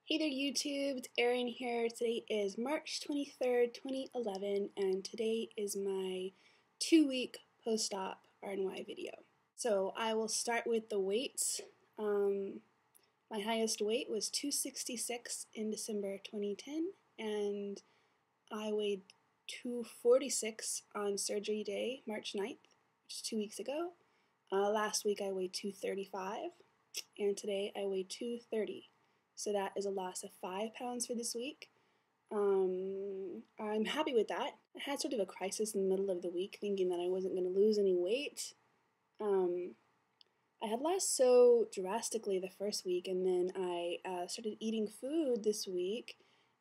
Hey there YouTube, it's Erin here. Today is March 23rd, 2011, and today is my 2-week post-op RNY video. So I will start with the weights. My highest weight was 266 in December 2010, and I weighed 246 on surgery day, March 9th, which is 2 weeks ago. Last week I weighed 235, and today I weighed 230. So that is a loss of 5 pounds for this week. I'm happy with that. I had sort of a crisis in the middle of the week, thinking that I wasn't going to lose any weight. I had lost so drastically the first week, and then I started eating food this week,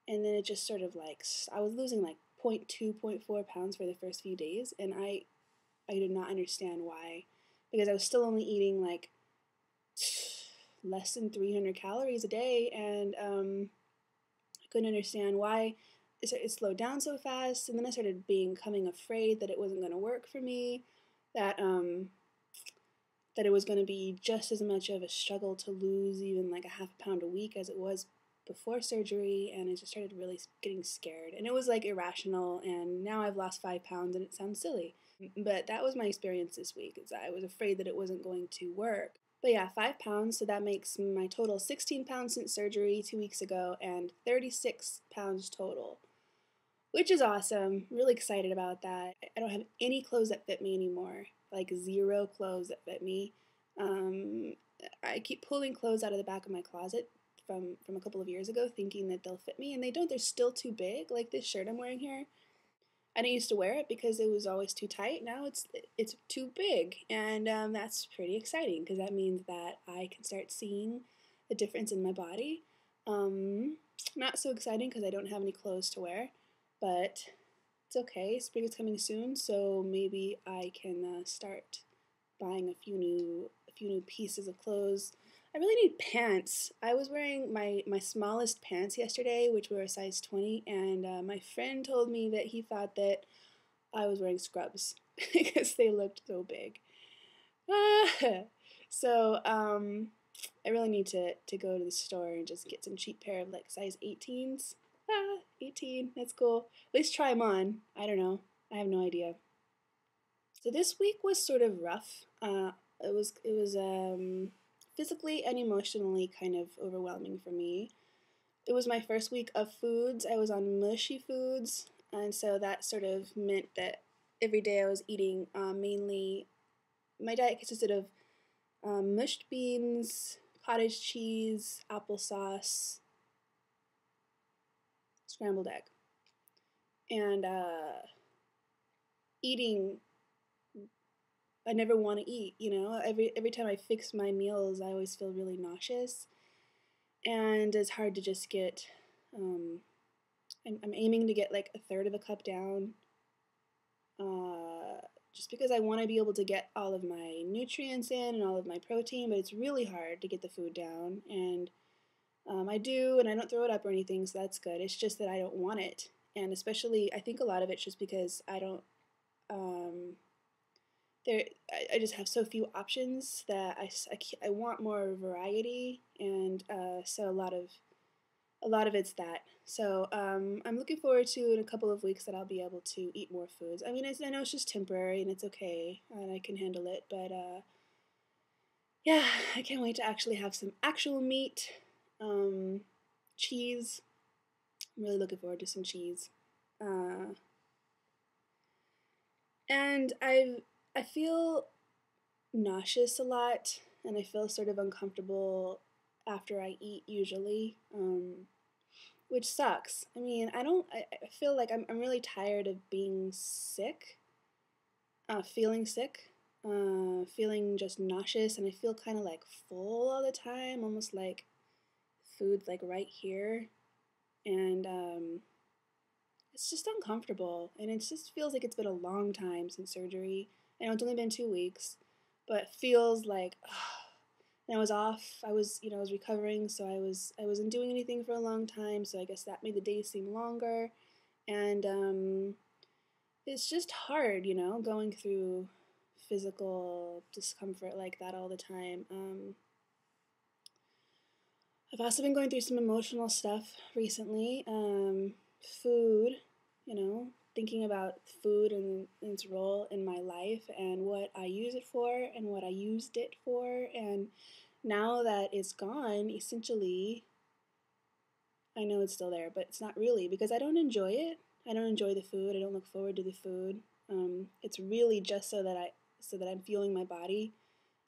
and then it just sort of like, I was losing like 0.2, 0.4 pounds for the first few days, and I did not understand why, because I was still only eating like less than 300 calories a day, and I couldn't understand why it slowed down so fast. And then I started becoming afraid that it wasn't going to work for me, that it was going to be just as much of a struggle to lose even like a half a pound a week as it was before surgery, and I just started really getting scared, and it was like irrational. And now I've lost 5 pounds, and it sounds silly, but that was my experience this week, is that I was afraid that it wasn't going to work. But yeah, 5 pounds, so that makes my total 16 pounds since surgery 2 weeks ago, and 36 pounds total, which is awesome. Really excited about that. I don't have any clothes that fit me anymore, like 0 clothes that fit me. I keep pulling clothes out of the back of my closet from a couple of years ago, thinking that they'll fit me, and they don't. They're still too big, like this shirt I'm wearing here. I didn't used to wear it because it was always too tight. Now it's too big, and that's pretty exciting, because that means that I can start seeing the difference in my body. Not so exciting because I don't have any clothes to wear, but it's okay. Spring is coming soon, so maybe I can start buying a few new pieces of clothes. I really need pants. I was wearing my smallest pants yesterday, which were a size 20, and my friend told me that he thought that I was wearing scrubs because they looked so big. So I really need to go to the store and just get some cheap pair of like size 18s. 18, that's cool. At least try them on. I don't know. I have no idea. So this week was sort of rough. It was physically and emotionally kind of overwhelming for me. It was my first week of foods. I was on mushy foods, and so that sort of meant that every day I was eating mainly, my diet consisted of mushed beans, cottage cheese, applesauce, scrambled egg, and eating. I never want to eat, you know. Every time I fix my meals, I always feel really nauseous, and it's hard to just get. I'm aiming to get like a third of a cup down, just because I want to be able to get all of my nutrients in and all of my protein, but it's really hard to get the food down, and I do, and I don't throw it up or anything, so that's good. It's just that I don't want it, and especially I think a lot of it's just because I don't. I just have so few options that I want more variety, and so a lot of it's that. So I'm looking forward to, in a couple of weeks, that I'll be able to eat more foods. I mean, I know it's just temporary and it's okay, and I can handle it, but yeah, I can't wait to actually have some actual meat, cheese. I'm really looking forward to some cheese. And I feel nauseous a lot, and I feel sort of uncomfortable after I eat usually, which sucks. I mean, I feel like I'm really tired of being sick, feeling sick, feeling just nauseous, and I feel kind of like full all the time, almost like food's like right here, and it's just uncomfortable, and it just feels like it's been a long time since surgery. I know it's only been 2 weeks, but it feels like, and I was off. I was recovering, so I wasn't doing anything for a long time. So I guess that made the days seem longer, and it's just hard, going through physical discomfort like that all the time. I've also been going through some emotional stuff recently. Food, thinking about food and its role in my life and what I use it for and what I used it for. And now that it's gone, essentially, I know it's still there, but it's not really because I don't enjoy it. I don't enjoy the food. I don't look forward to the food. It's really just so that I'm fueling my body,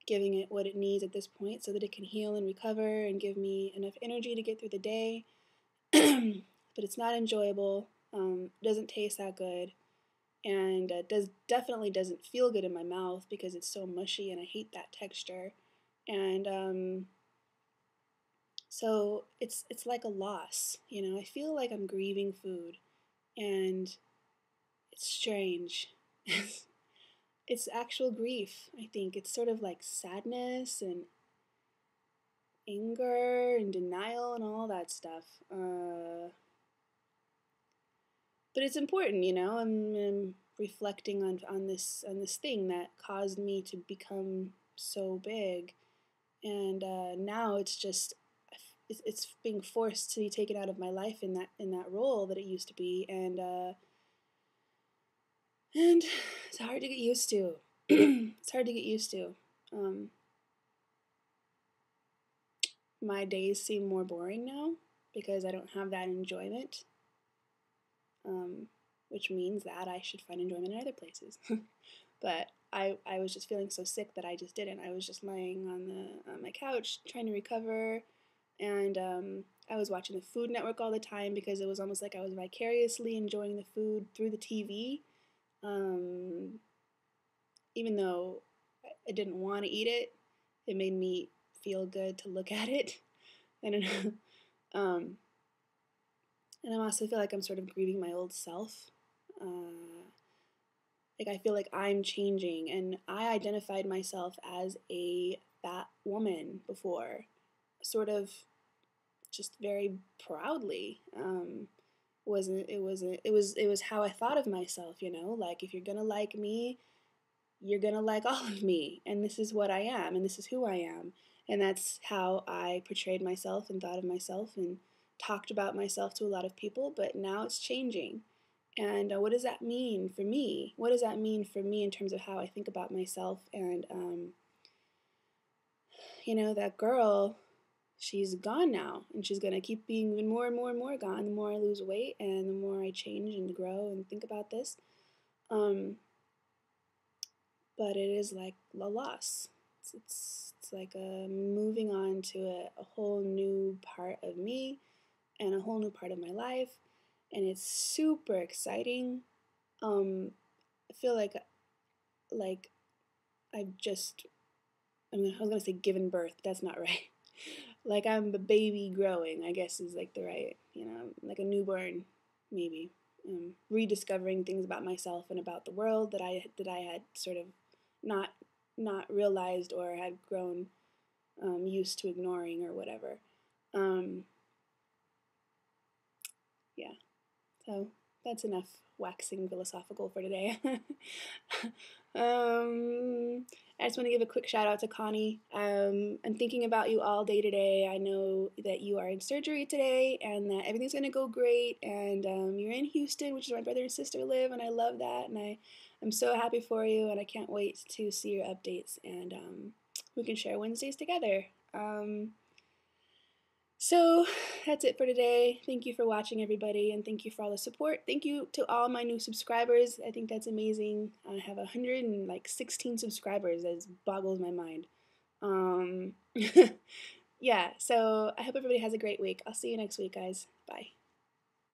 giving it what it needs at this point so that it can heal and recover and give me enough energy to get through the day. But it's not enjoyable. Doesn't taste that good, and definitely doesn't feel good in my mouth because it's so mushy and I hate that texture. And so it's like a loss. I feel like I'm grieving food, and it's strange. It's actual grief. I think it's sort of like sadness and anger and denial and all that stuff. But it's important, I'm reflecting on this thing that caused me to become so big, and now it's just it's being forced to be taken out of my life in that role that it used to be, and it's hard to get used to. It's hard to get used to. My days seem more boring now because I don't have that enjoyment, which means that I should find enjoyment in other places. But I was just feeling so sick that I just didn't. I was just lying on my couch trying to recover, and I was watching the Food Network all the time because it was almost like I was vicariously enjoying the food through the TV, even though I didn't want to eat it. It made me feel good to look at it. I don't know. And I also feel like I'm sort of grieving my old self. I feel like I'm changing, and I identified myself as a fat woman before, sort of just very proudly. It was how I thought of myself, like if you're gonna like me, you're gonna like all of me, and this is what I am, and this is who I am, and that's how I portrayed myself and thought of myself and talked about myself to a lot of people. But now it's changing, and what does that mean for me? What does that mean for me in terms of how I think about myself? And that girl, she's gone now, and she's gonna keep being even more and more and more gone the more I lose weight and the more I change and grow and think about this. But it is like a loss. It's like a moving on to a whole new part of me and a whole new part of my life, and it's super exciting. I feel like I've just I was gonna say given birth, but that's not right. Like I'm a baby growing, I guess is like the right, like a newborn, maybe. Rediscovering things about myself and about the world that I had sort of not realized or had grown used to ignoring or whatever. Yeah, so that's enough waxing philosophical for today. I just want to give a quick shout out to Connie. I'm thinking about you all day today. I know that you are in surgery today and that everything's going to go great. And you're in Houston, which is where my brother and sister live, and I love that. And I'm so happy for you, and I can't wait to see your updates. And we can share Wednesdays together. So that's it for today. Thank you for watching, everybody, and thank you for all the support. Thank you to all my new subscribers. I think that's amazing. I have 116 subscribers. That boggles my mind. Yeah, so I hope everybody has a great week. I'll see you next week, guys. Bye.